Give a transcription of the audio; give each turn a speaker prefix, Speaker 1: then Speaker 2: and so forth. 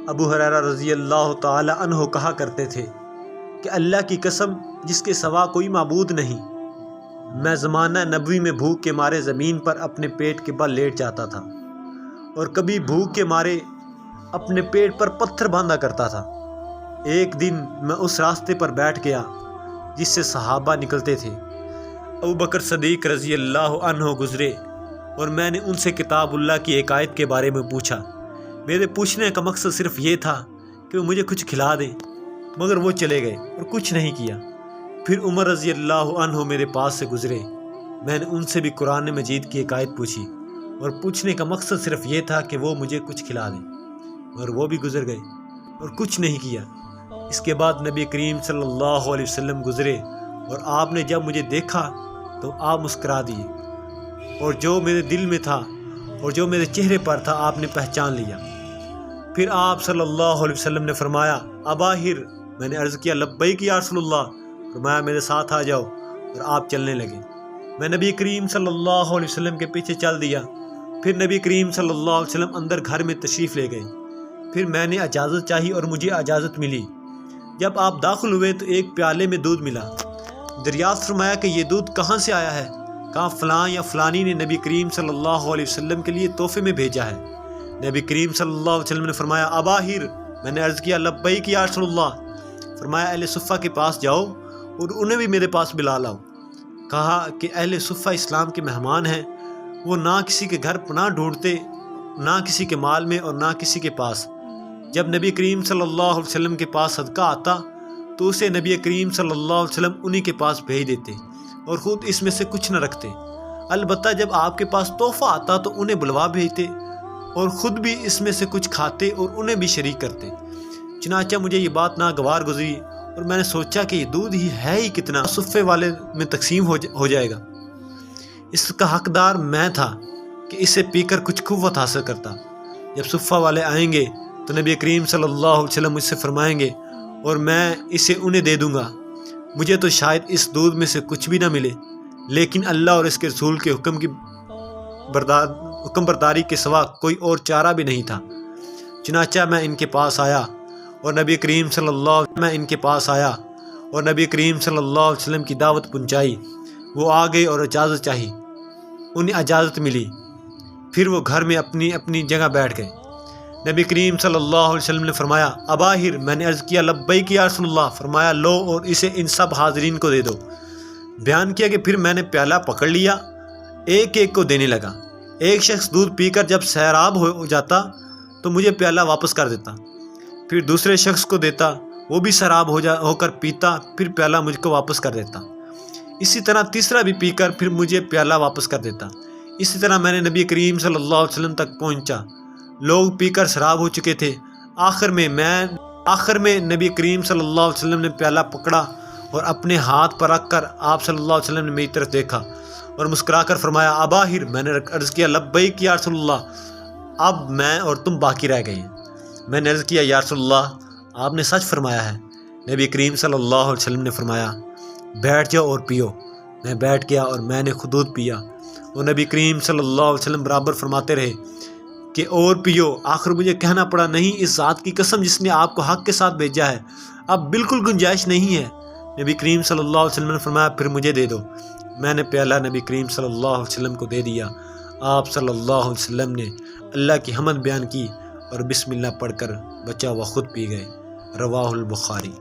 Speaker 1: ابو ہریرہ رضی اللہ تعالی عنہ کہا کرتے تھے کہ اللہ کی قسم جس کے سوا کوئی معبود نہیں، میں زمانہ نبوی میں بھوک کے مارے زمین پر اپنے پیٹ کے بل لیٹ جاتا تھا اور کبھی بھوک کے مارے اپنے پیٹ پر پتھر باندھا کرتا تھا۔ ایک دن میں اس راستے پر بیٹھ گیا جس سے صحابہ نکلتے تھے۔ ابو بکر صدیق رضی اللہ عنہ گزرے اور میں نے ان سے کتاب اللہ کی ایک آیت کے بارے میں پوچھا۔ میرے پوچھنے کا مقصد صرف یہ تھا کہ وہ مجھے کچھ کھلا دیں، مگر وہ چلے گئے اور کچھ نہیں کیا۔ پھر عمر رضی اللہ عنہ میرے پاس سے گزرے، میں نے ان سے بھی قرآن مجید کی ایک آیت پوچھی اور پوچھنے کا مقصد صرف یہ تھا کہ وہ مجھے کچھ کھلا دیں، اور وہ بھی گزر گئے اور کچھ نہیں کیا۔ اس کے بعد نبی کریم صلی اللہ علیہ وسلم گزرے اور آپ نے جب مجھے دیکھا تو آپ مسکرا دیے، اور جو میرے دل میں تھا اور جو میرے چہرے پر تھا آپ نے پہچان لیا۔ پھر آپ صلی اللہ علیہ وسلم نے فرمایا اباہر، میں نے عرض کیا لبیک یا رسول اللہ، فرمایا میرے ساتھ آ جاؤ، اور آپ چلنے لگے۔ میں نبی کریم صلی اللہ علیہ وسلم کے پیچھے چل دیا۔ پھر نبی کریم صلی اللہ علیہ وسلم اندر گھر میں تشریف لے گئے۔ پھر میں نے اجازت چاہی اور مجھے اجازت ملی۔ جب آپ داخل ہوئے تو ایک پیالے میں دودھ ملا۔ دریافت فرمایا کہ یہ دودھ کہاں سے آیا ہے؟ کہا فلاں یا فلانی نے نبی کریم صلی اللہ علیہ وسلم کے لیے تحفے میں بھیجا ہے۔ نبی کریم صلی اللہ علیہ وسلم نے فرمایا اباہر، میں نے عرض کیا لبیک یا رسول اللہ، فرمایا اہل صفہ کے پاس جاؤ اور انہیں بھی میرے پاس بلا لاؤ۔ کہا کہ اہل صفہ اسلام کے مہمان ہیں، وہ نہ کسی کے گھر پناہ ڈھونڈتے، نہ کسی کے مال میں اور نہ کسی کے پاس۔ جب نبی کریم صلی اللہ علیہ وسلم کے پاس صدقہ آتا تو اسے نبی کریم صلی اللہ علیہ وسلم انہی کے پاس بھیج دیتے اور خود اس میں سے کچھ نہ رکھتے۔ البتہ جب آپ کے پاس تحفہ آتا تو انہیں بلوا بھیجتے اور خود بھی اس میں سے کچھ کھاتے اور انہیں بھی شریک کرتے۔ چنانچہ مجھے یہ بات ناگوار گزری اور میں نے سوچا کہ یہ دودھ ہی ہے ہی کتنا، صفے والے میں تقسیم ہو جائے گا۔ اس کا حقدار میں تھا کہ اسے پی کر کچھ قوت حاصل کرتا۔ جب صفہ والے آئیں گے تو نبی کریم صلی اللہ علیہ وسلم مجھ سے فرمائیں گے اور میں اسے انہیں دے دوں گا۔ مجھے تو شاید اس دودھ میں سے کچھ بھی نہ ملے، لیکن اللہ اور اس کے رسول کے حکم برداری کے سوا کوئی اور چارہ بھی نہیں تھا۔ چنانچہ میں ان کے پاس آیا اور نبی کریم صلی اللہ علیہ وسلم کی دعوت پہنچائی۔ وہ آ گئے اور اجازت چاہی، انہیں اجازت ملی۔ پھر وہ گھر میں اپنی اپنی جگہ بیٹھ گئے۔ نبی کریم صلی اللہ علیہ وسلم نے فرمایا اباہر، میں نے عرض کیا لبیک یا رسول اللہ، فرمایا لو اور اسے ان سب حاضرین کو دے دو۔ بیان کیا کہ پھر میں نے پیالہ پکڑ لیا، ایک ایک کو دینے لگا۔ ایک شخص دودھ پی کر جب سیراب ہو جاتا تو مجھے پیالہ واپس کر دیتا، پھر دوسرے شخص کو دیتا، وہ بھی سیراب ہو کر پیتا، پھر پیالہ مجھ کو واپس کر دیتا۔ اسی طرح تیسرا بھی پی کر پھر مجھے پیالہ واپس کر دیتا۔ اسی طرح میں نے نبی کریم صلی اللہ علیہ وسلم تک پہنچا۔ لوگ پی کر سیراب ہو چکے تھے۔ آخر میں نبی کریم صلی اللہ علیہ وسلم نے پیالہ پکڑا اور اپنے ہاتھ پر رکھ کر آپ صلی اللہ علیہ وسلم نے میری طرف دیکھا اور مسکرا کر فرمایا اباہر، میں نے عرض کیا لبیک یا رسول اللہ، اب میں اور تم باقی رہ گئے ہیں۔ میں نے عرض کیا یا رسول اللہ، آپ نے سچ فرمایا ہے۔ نبی کریم صلی اللہ علیہ وسلم نے فرمایا بیٹھ جاؤ اور پیو۔ میں بیٹھ گیا اور میں نے خود پیا، اور نبی کریم صلی اللہ علیہ وسلم برابر فرماتے رہے کہ اور پیو۔ آخر مجھے کہنا پڑا نہیں، اس ذات کی قسم جس نے آپ کو حق کے ساتھ بھیجا ہے، اب بالکل گنجائش نہیں ہے۔ نبی کریم صلی اللہ علیہ وسلم نے فرمایا پھر مجھے دے دو۔ میں نے پیالہ نبی کریم صلی اللہ علیہ وسلم کو دے دیا۔ آپ صلی اللہ علیہ وسلم نے اللہ کی حمد بیان کی اور بسم اللہ پڑھ کر بچا ہوا خود پی گئے۔ رواہ البخاری۔